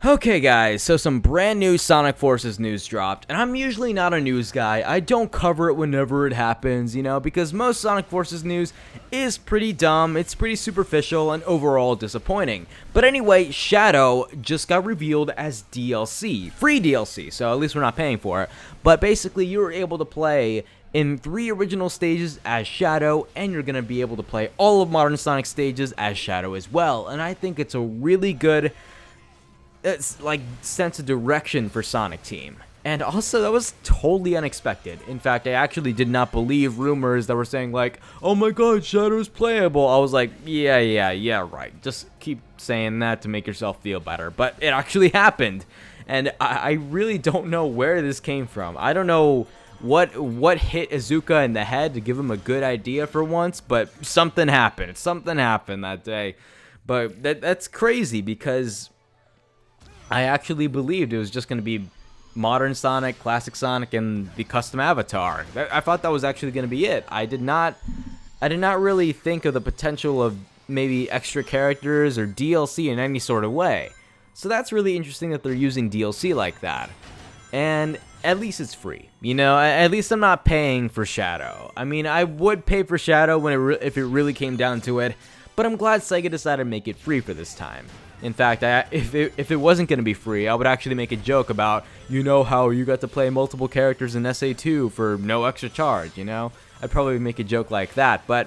Okay guys, so some brand new Sonic Forces news dropped, and I'm usually not a news guy. I don't cover it whenever it happens, because most Sonic Forces news is pretty dumb, it's pretty superficial, and overall disappointing. But anyway, Shadow just got revealed as DLC, free DLC, so at least we're not paying for it. But basically, you were able to play in 3 original stages as Shadow, and you're going to be able to play all of Modern Sonic stages as Shadow as well. And I think it's a really good sense of direction for Sonic Team. And also, that was totally unexpected. In fact, I actually did not believe rumors that were saying like, oh my god, Shadow's playable. I was like, yeah, right. Just keep saying that to make yourself feel better. But it actually happened. And I really don't know where this came from. I don't know what hit Izuka in the head to give him a good idea for once, but something happened. Something happened that day. But that's crazy because I actually believed it was just going to be Modern Sonic, Classic Sonic, and the custom avatar. I thought that was actually going to be it. I did not really think of the potential of maybe extra characters or DLC in any sort of way. So that's really interesting that they're using DLC like that. And at least it's free. At least I'm not paying for Shadow. I mean, I would pay for Shadow if it really came down to it, but I'm glad Sega decided to make it free for this time. In fact, if it wasn't going to be free, I would actually make a joke about, how you got to play multiple characters in SA2 for no extra charge, I'd probably make a joke like that, but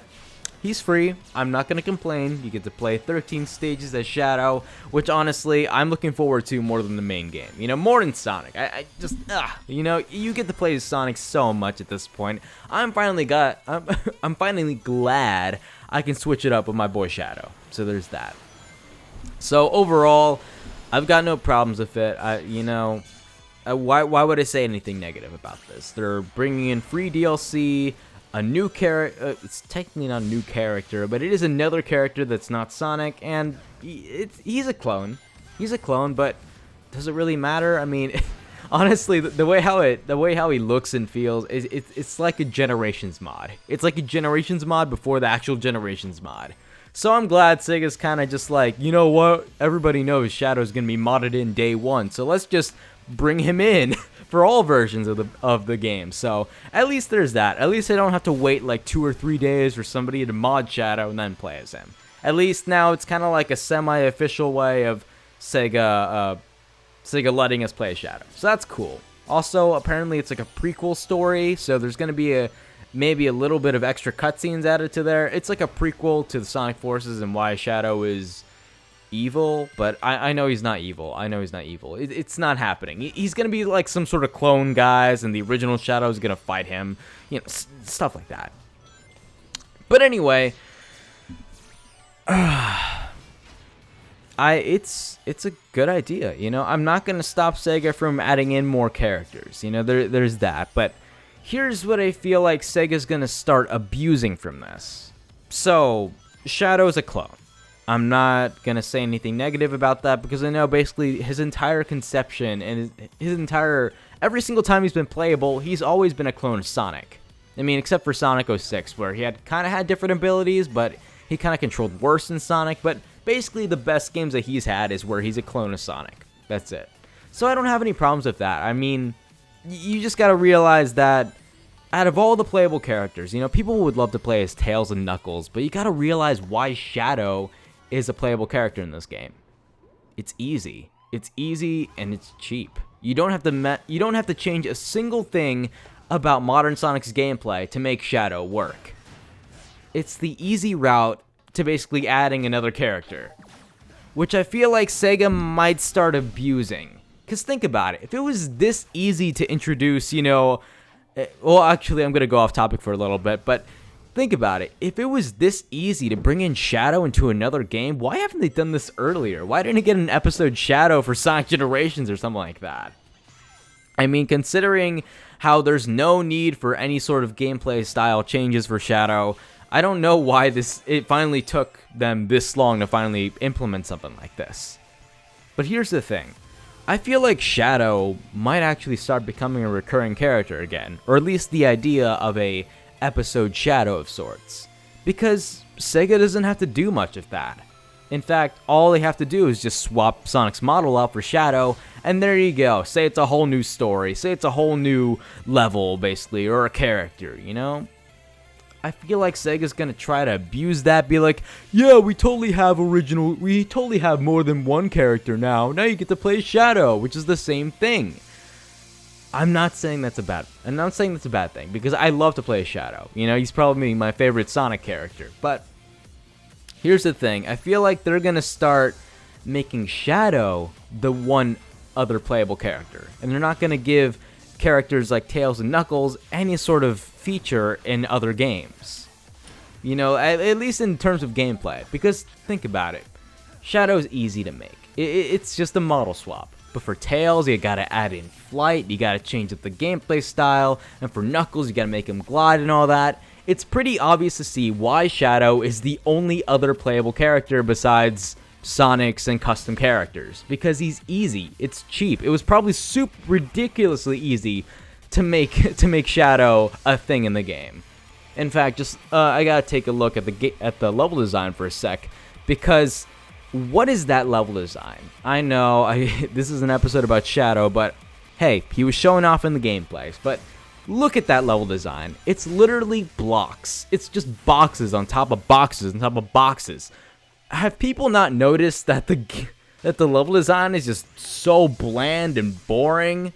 he's free. I'm not going to complain. You get to play 13 stages as Shadow, which honestly, I'm looking forward to more than the main game. More than Sonic. I just, you get to play as Sonic so much at this point. I'm finally glad I can switch it up with my boy Shadow. So there's that. So overall, I've got no problems with it. Why would I say anything negative about this? They're bringing in free DLC, a new character. It's technically not a new character, but it is another character that's not Sonic, and he's a clone. He's a clone, but does it really matter? I mean, honestly, the way how he looks and feels it's like a Generations mod. It's like a Generations mod before the actual Generations mod. So I'm glad Sega's kind of just like, you know what? Everybody knows Shadow's going to be modded in day 1, so let's just bring him in for all versions of the game. So at least there's that. At least I don't have to wait like 2 or 3 days for somebody to mod Shadow and then play as him. At least now it's kind of like a semi-official way of Sega letting us play as Shadow. So that's cool. Also, apparently it's like a prequel story, so there's going to be maybe a little bit of extra cutscenes added to there. It's like a prequel to the Sonic Forces and why Shadow is evil, but I know he's not evil. It's not happening. He's going to be like some sort of clone guys, and the original Shadow is going to fight him. Stuff like that. But anyway, it's a good idea. I'm not going to stop Sega from adding in more characters. There's that, but here's what I feel like Sega's gonna start abusing from this. So, Shadow's a clone. I'm not gonna say anything negative about that because I know basically his entire conception and every single time he's been playable, he's always been a clone of Sonic. I mean, except for Sonic 06, where he kind of had different abilities, but he kind of controlled worse than Sonic. But basically, the best games that he's had is where he's a clone of Sonic. That's it. So I don't have any problems with that. I mean, you just gotta realize that out of all the playable characters, people would love to play as Tails and Knuckles, but you gotta realize why Shadow is a playable character in this game. It's easy. It's easy and it's cheap. You don't have to change a single thing about Modern Sonic's gameplay to make Shadow work. It's the easy route to basically adding another character, which I feel like Sega might start abusing. Because think about it. If it was this easy to introduce, well, actually, I'm going to go off topic for a little bit, but think about it. If it was this easy to bring in Shadow into another game, why haven't they done this earlier? Why didn't it get an episode Shadow for Sonic Generations or something like that? I mean, considering how there's no need for any sort of gameplay style changes for Shadow, I don't know why it finally took them this long to finally implement something like this. But here's the thing. I feel like Shadow might actually start becoming a recurring character again, or at least the idea of a episode Shadow of sorts, because Sega doesn't have to do much of that. In fact, all they have to do is just swap Sonic's model out for Shadow, and there you go. Say it's a whole new story. Say it's a whole new level, basically, or a character, you know? I feel like Sega's gonna try to abuse that, be like, yeah, we totally have more than one character now. Now you get to play Shadow, which is the same thing. I'm not saying that's a bad thing, because I love to play Shadow. You know, he's probably my favorite Sonic character. But here's the thing, I feel like they're gonna start making Shadow the one other playable character, and they're not gonna give characters like Tails and Knuckles any sort of feature in other games. You know, at least in terms of gameplay, because think about it, Shadow's easy to make. It's just a model swap. But for Tails, you gotta add in flight, you gotta change up the gameplay style, and for Knuckles, you gotta make him glide and all that. It's pretty obvious to see why Shadow is the only other playable character besides Sonic's and custom characters, because he's easy, it's cheap. It was probably ridiculously easy to make Shadow a thing in the game. In fact, just I gotta take a look at the level design for a sec, because what is that level design? I know this is an episode about Shadow, but hey, he was showing off in the gameplays, but look at that level design. It's literally blocks. It's just boxes on top of boxes on top of boxes. Have people not noticed that the level design is just so bland and boring?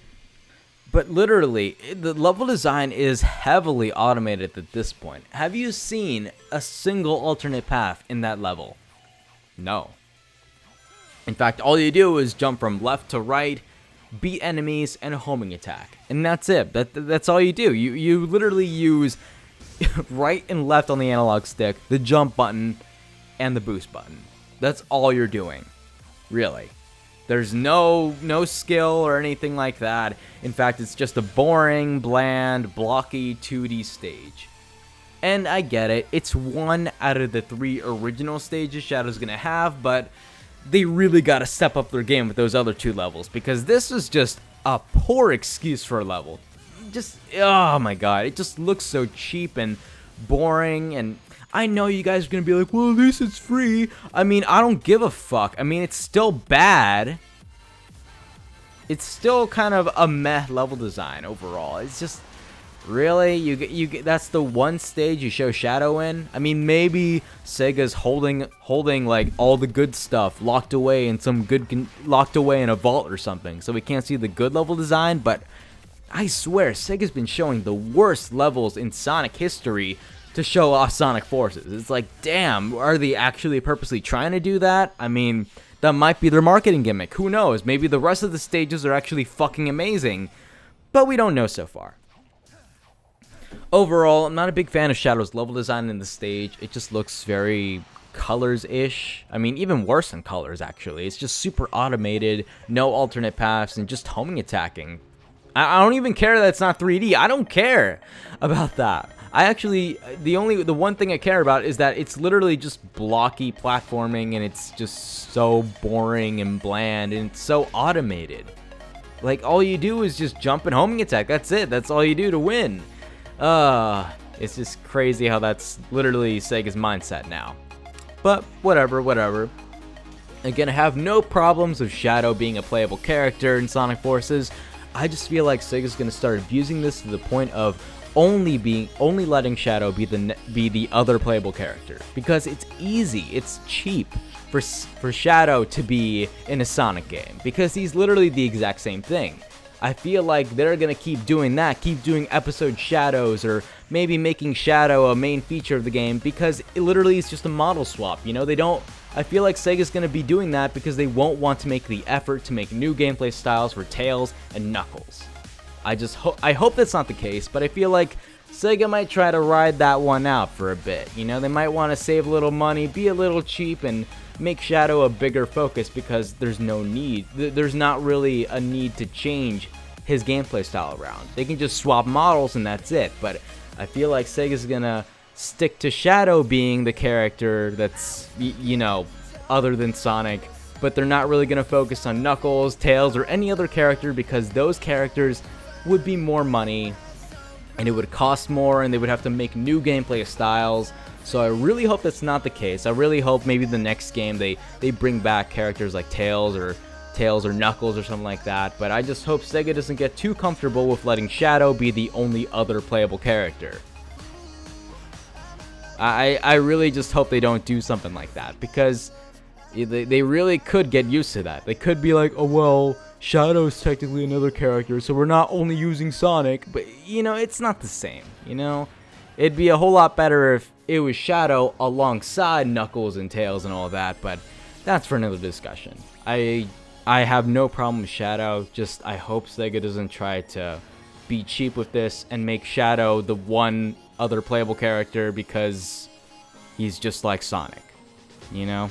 But literally, the level design is heavily automated at this point. Have you seen a single alternate path in that level? No. In fact, all you do is jump from left to right, beat enemies, and a homing attack. And that's it. That's all you do. You literally use right and left on the analog stick, the jump button, and the boost button. That's all you're doing. Really. There's no skill or anything like that. In fact, it's just a boring, bland, blocky 2D stage. And I get it. It's one out of the 3 original stages Shadow's gonna have, but they really gotta step up their game with those other 2 levels, because this is just a poor excuse for a level. Just, oh my god, it just looks so cheap and boring, and I know you guys are gonna be like, well, at least it's free. I mean, I don't give a fuck. I mean, it's still bad. It's still kind of a meh level design overall. It's just, really, you that's the one stage you show Shadow in. I mean, maybe Sega's holding like all the good stuff locked away in locked away in a vault or something, so we can't see the good level design. But I swear, Sega's been showing the worst levels in Sonic history to show off Sonic Forces. It's like, damn, are they actually purposely trying to do that? I mean, that might be their marketing gimmick. Who knows? Maybe the rest of the stages are actually fucking amazing, but we don't know so far. Overall, I'm not a big fan of Shadow's level design in the stage. It just looks very Colors-ish. I mean, even worse than Colors, actually. It's just super automated, no alternate paths, and just homing attacking. I don't even care that it's not 3D. I don't care about that. I actually, the one thing I care about is that it's literally just blocky platforming, and it's just so boring and bland, and it's so automated. Like, all you do is just jump and homing attack. That's it. That's all you do to win. It's just crazy how that's literally Sega's mindset now. But whatever. Again, I have no problems with Shadow being a playable character in Sonic Forces. I just feel like Sega's gonna start abusing this to the point of only letting Shadow be the other playable character, because it's easy, it's cheap for Shadow to be in a Sonic game, because he's literally the exact same thing. I feel like they're gonna keep doing that, keep doing episode Shadows, or maybe making Shadow a main feature of the game, because it literally is just a model swap. You know, I feel like Sega's gonna be doing that because they won't want to make the effort to make new gameplay styles for Tails and Knuckles. I hope that's not the case, but I feel like Sega might try to ride that one out for a bit. You know, they might want to save a little money, be a little cheap, and make Shadow a bigger focus, because there's no need. There's not really a need to change his gameplay style around. They can just swap models and that's it. But I feel like Sega's gonna stick to Shadow being the character that's, you know, other than Sonic, but they're not really gonna focus on Knuckles, Tails, or any other character, because those characters would be more money, and it would cost more, and they would have to make new gameplay styles. So I really hope that's not the case. I really hope maybe the next game they bring back characters like Tails or Knuckles or something like that. But I just hope Sega doesn't get too comfortable with letting Shadow be the only other playable character. I really just hope they don't do something like that, because they really could get used to that. They could be like, oh well, Shadow's technically another character, so we're not only using Sonic. But, you know, it's not the same, you know? It'd be a whole lot better if it was Shadow alongside Knuckles and Tails and all that, but that's for another discussion. I have no problem with Shadow, just I hope Sega doesn't try to be cheap with this and make Shadow the one other playable character because he's just like Sonic, you know?